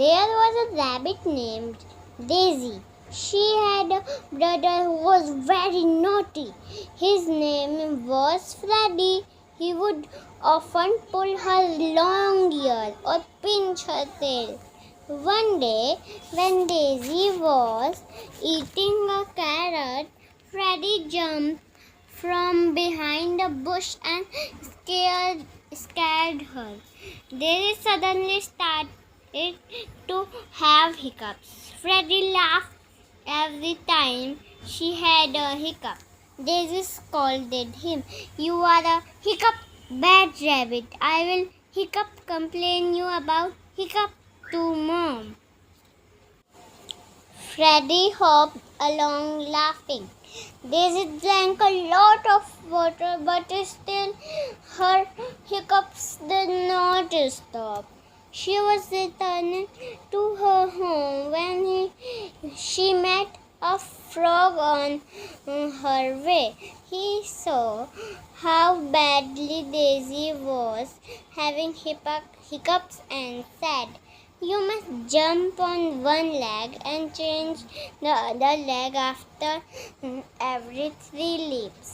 There was a rabbit named Daisy. She had a brother who was very naughty. His name was Freddy. He would often pull her long ear or pinch her tail. One day, when Daisy was eating a carrot, Freddy jumped from behind a bush and scared her. Daisy suddenly started to have hiccups. Freddy laughed every time she had a hiccup. Daisy scolded him. "You are a hiccup bad rabbit. I will complain you about hiccup to Mom." Freddy hopped along laughing. Daisy drank a lot of water, but still her hiccups did not stop. She was returning to her home when she met a frog on her way. He saw how badly Daisy was having hiccups and said, "You must jump on one leg and change the other leg after every 3 leaps.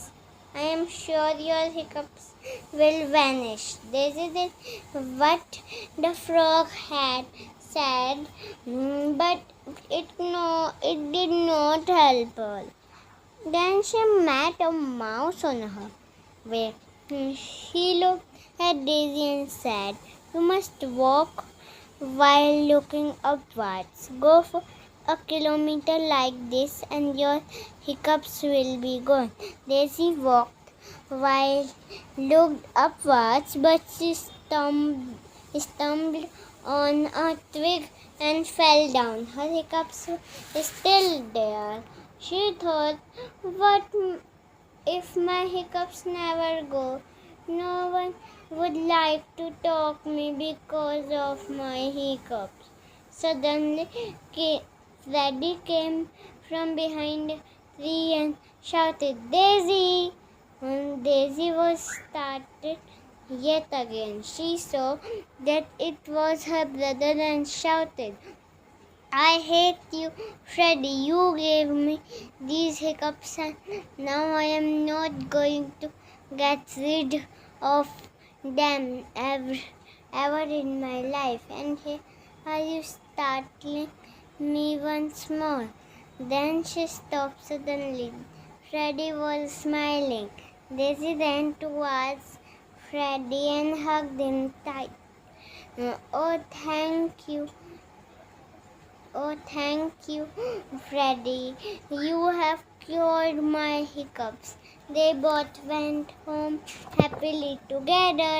I am sure your hiccups will vanish." Daisy did what the frog had said, but it did not help her. Then she met a mouse on her way. He looked at Daisy and said, "You must walk while looking upwards. Go for a kilometer like this and your hiccups will be gone." Daisy walked while looked upwards, but she stumbled on a twig and fell down. Her hiccups were still there. She thought, "What if my hiccups never go? No one would like to talk me because of my hiccups." Suddenly, Freddy came from behind a tree and shouted, "Daisy!" And Daisy was startled yet again. She saw that it was her brother and shouted, "I hate you, Freddy. You gave me these hiccups and now I am not going to get rid of them ever in my life. And here are you startling me once more." Then she stopped suddenly. Freddy was smiling. Daisy ran towards Freddy and hugged him tight. "Oh, thank you. Oh, thank you, Freddy. You have cured my hiccups." They both went home happily together.